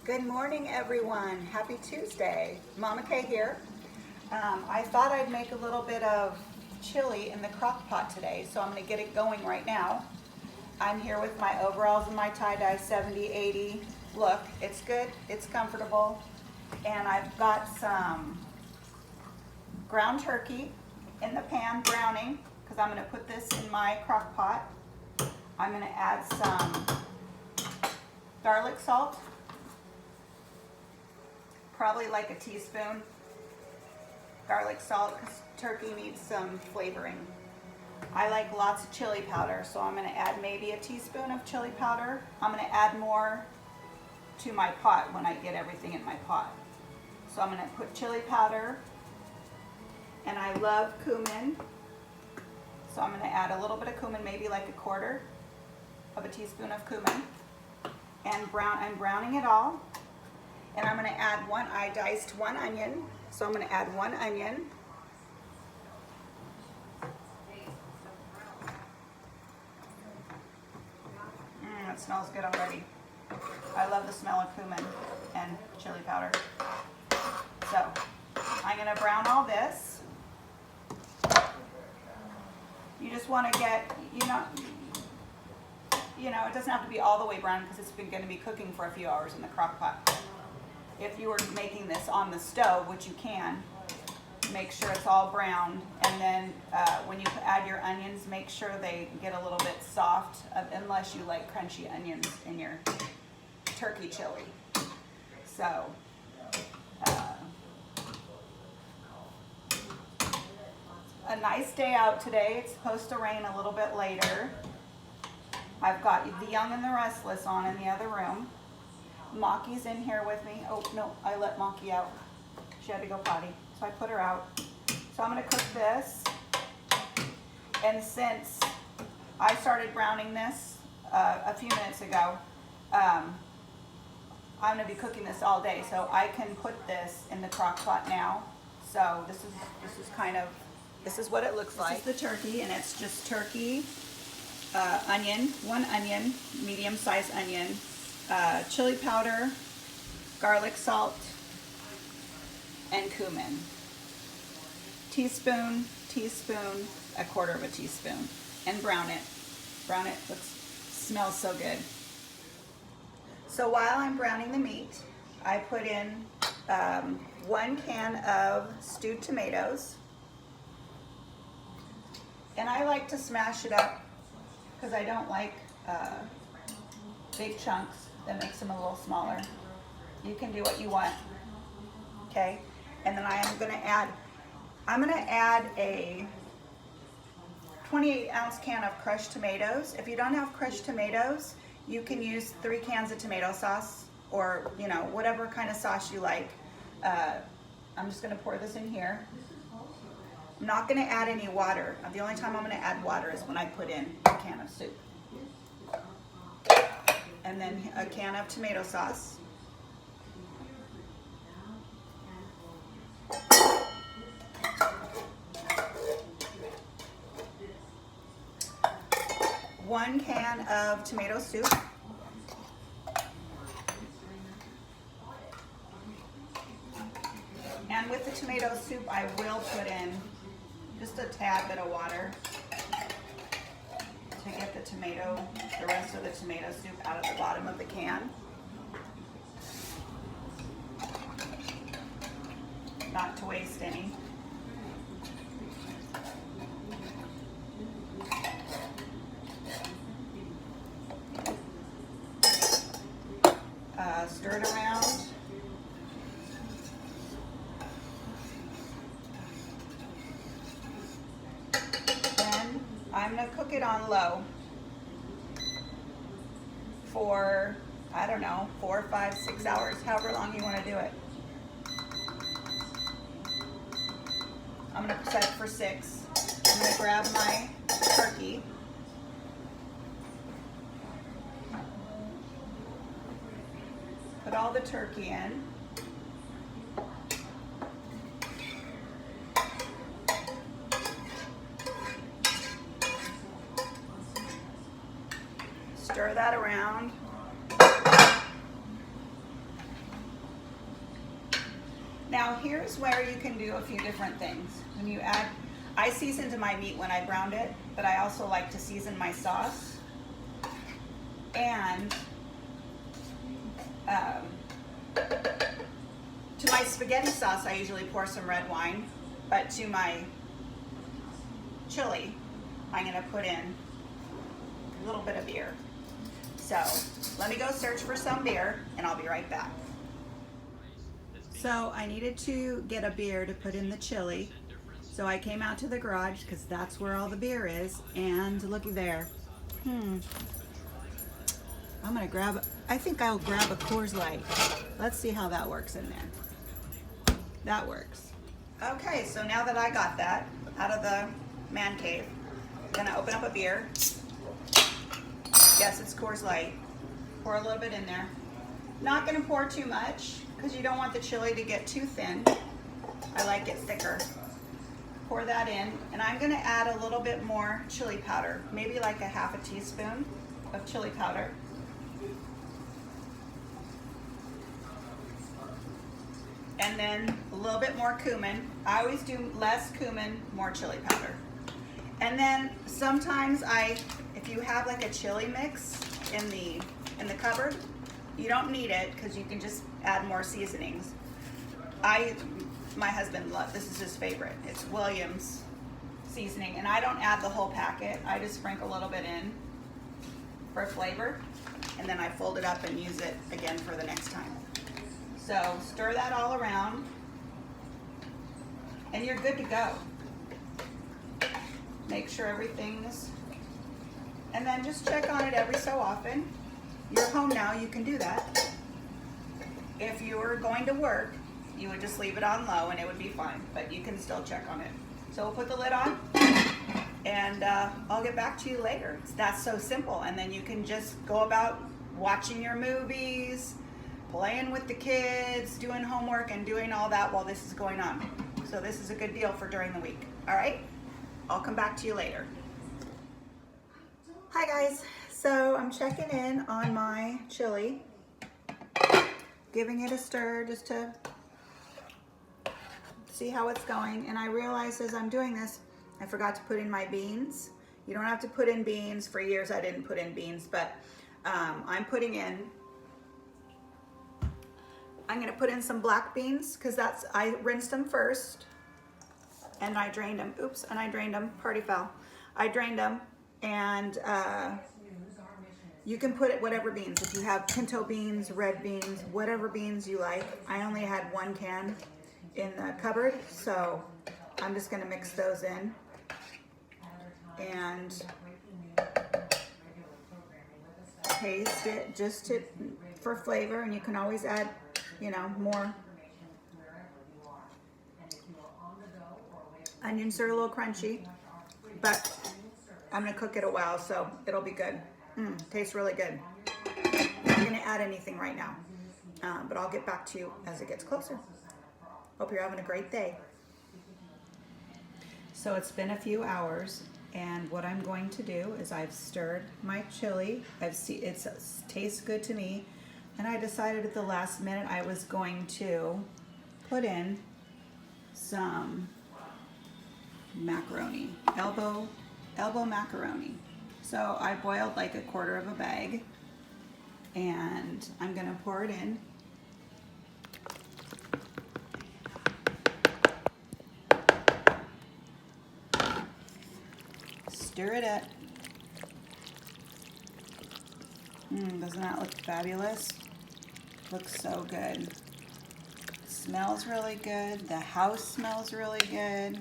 Good morning, everyone. Happy Tuesday. Mama K here. I thought I'd make a little bit of chili in the crock pot today, so I'm going to get it going right now. I'm here with my overalls and my tie-dye 70-80 look. It's good, it's comfortable, and I've got some ground turkey in the pan browning because I'm going to put this in my crock pot. I'm going to add some garlic salt, probably like a teaspoon garlic salt because turkey needs some flavoring. I like lots of chili powder, so I'm going to add maybe a teaspoon of chili powder. I'm going to add more to my pot when I get everything in my pot. So I'm going to put chili powder, and I love cumin, so I'm going to add a little bit of cumin, maybe like a quarter of a teaspoon of cumin, and I'm browning it all. And I'm going to add I diced one onion, so I'm going to add one onion. It smells good already. I love the smell of cumin and chili powder. So I'm going to brown all this. You just want to get, it doesn't have to be all the way brown because it's going to be cooking for a few hours in the crock pot. If you were making this on the stove, which you can, make sure it's all browned, and then when you add your onions, make sure they get a little bit soft, unless you like crunchy onions in your turkey chili. So a nice day out today. It's supposed to rain a little bit later. I've got the Young and the Restless on in the other room. Maki's in here with me. Oh no, I let Maki out. She had to go potty, so I put her out. So I'm going to cook this, and since I started browning this a few minutes ago, I'm going to be cooking this all day, so I can put this in the crock pot now. So this is what it looks like. This is the turkey, and it's just turkey, onion, one onion, medium-sized onion, chili powder, garlic salt, and cumin. Teaspoon, a quarter of a teaspoon, and brown it. Brown it. Smells so good. So while I'm browning the meat, I put in 1 can of stewed tomatoes, and I like to smash it up because I don't like big chunks. That makes them a little smaller. You can do what you want. Okay, and then I'm going to add a 28-ounce can of crushed tomatoes. If you don't have crushed tomatoes, you can use 3 cans of tomato sauce, or whatever kind of sauce you like. I'm just going to pour this in here. I'm not going to add any water. The only time I'm going to add water is when I put in a can of soup. And then a can of tomato sauce. One can of tomato soup. And with the tomato soup, I will put in just a tad bit of water to get the rest of the tomato soup out of the bottom of the can. Not to waste any. Stir it around. Then I'm going to cook it on low for, I don't know, 4, 5, 6 hours, however long you want to do it. I'm going to set it for 6. I'm going to grab my turkey. Put all the turkey in. Stir that around. Now here's where you can do a few different things. When you add, I seasoned my meat when I browned it, but I also like to season my sauce. And to my spaghetti sauce, I usually pour some red wine, but to my chili, I'm gonna put in a little bit of beer. So let me go search for some beer and I'll be right back. So I needed to get a beer to put in the chili. So I came out to the garage because that's where all the beer is. And looky there. I'm gonna grab, I think I'll grab a Coors Light. Let's see how that works in there. That works. Okay, so now that I got that out of the man cave, I'm gonna open up a beer. Yes, it's Coors Light. Pour a little bit in there. Not gonna pour too much because you don't want the chili to get too thin. I like it thicker. Pour that in, and I'm gonna add a little bit more chili powder, maybe like a half a teaspoon of chili powder. And then a little bit more cumin. I always do less cumin, more chili powder. And then sometimes if you have like a chili mix in the cupboard, you don't need it because you can just add more seasonings. My husband this is his favorite. It's Williams seasoning, and I don't add the whole packet. I just sprinkle a little bit in for flavor, and then I fold it up and use it again for the next time. So stir that all around, and you're good to go. Make sure everything's, and then just check on it every so often. You're home now, you can do that. If you were going to work, you would just leave it on low and it would be fine, but you can still check on it. So we'll put the lid on, and I'll get back to you later. That's so simple, and then you can just go about watching your movies, playing with the kids, doing homework, and doing all that while this is going on. So this is a good deal for during the week. All right, I'll come back to you later. Hi guys, so I'm checking in on my chili, giving it a stir just to see how it's going. And I realized as I'm doing this, I forgot to put in my beans. You don't have to put in beans. For years I didn't put in beans, but I'm gonna put in some black beans because I rinsed them first and I drained them. Oops, and I drained them, party foul. I drained them, and you can put it whatever beans. If you have pinto beans, red beans, whatever beans you like. I only had one can in the cupboard, so I'm just gonna mix those in. And taste it just for flavor, and you can always add, more. Onions are a little crunchy, but I'm gonna cook it a while, so it'll be good. Tastes really good. I'm gonna add anything right now, but I'll get back to you as it gets closer. Hope you're having a great day. So it's been a few hours, and what I'm going to do is I've stirred my chili. It tastes good to me, and I decided at the last minute I was going to put in some macaroni, elbow macaroni. So I boiled like a quarter of a bag, and I'm gonna pour it in. Stir it up. Doesn't that look fabulous? Looks so good. Smells really good. The house smells really good.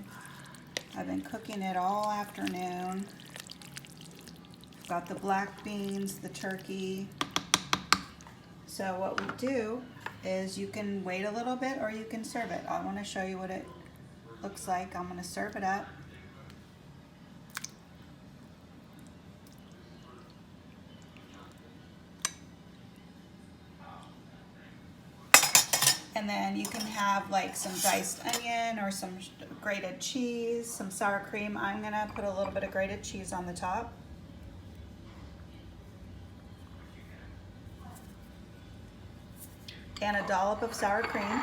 I've been cooking it all afternoon. Got the black beans, the turkey. So what we do is you can wait a little bit or you can serve it. I want to show you what it looks like. I'm going to serve it up. And then you can have like some diced onion or some grated cheese, some sour cream. I'm gonna put a little bit of grated cheese on the top. And a dollop of sour cream.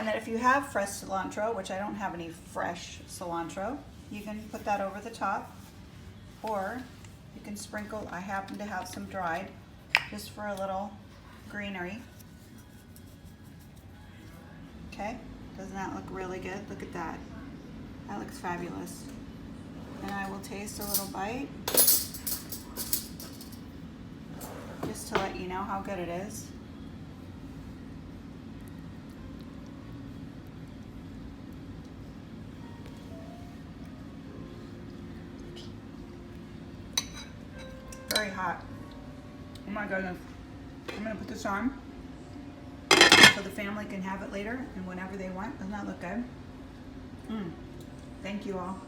And then if you have fresh cilantro, which I don't have any fresh cilantro, you can put that over the top, or you can sprinkle, I happen to have some dried, just for a little greenery. Okay, doesn't that look really good? Look at that. That looks fabulous. And I will taste a little bite, just to let you know how good it is. Very hot. Oh my goodness. I'm gonna put this on so the family can have it later and whenever they want. Doesn't that look good? Thank you all.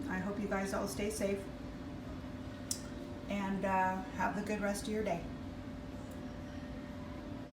I hope you guys all stay safe and have a good rest of your day.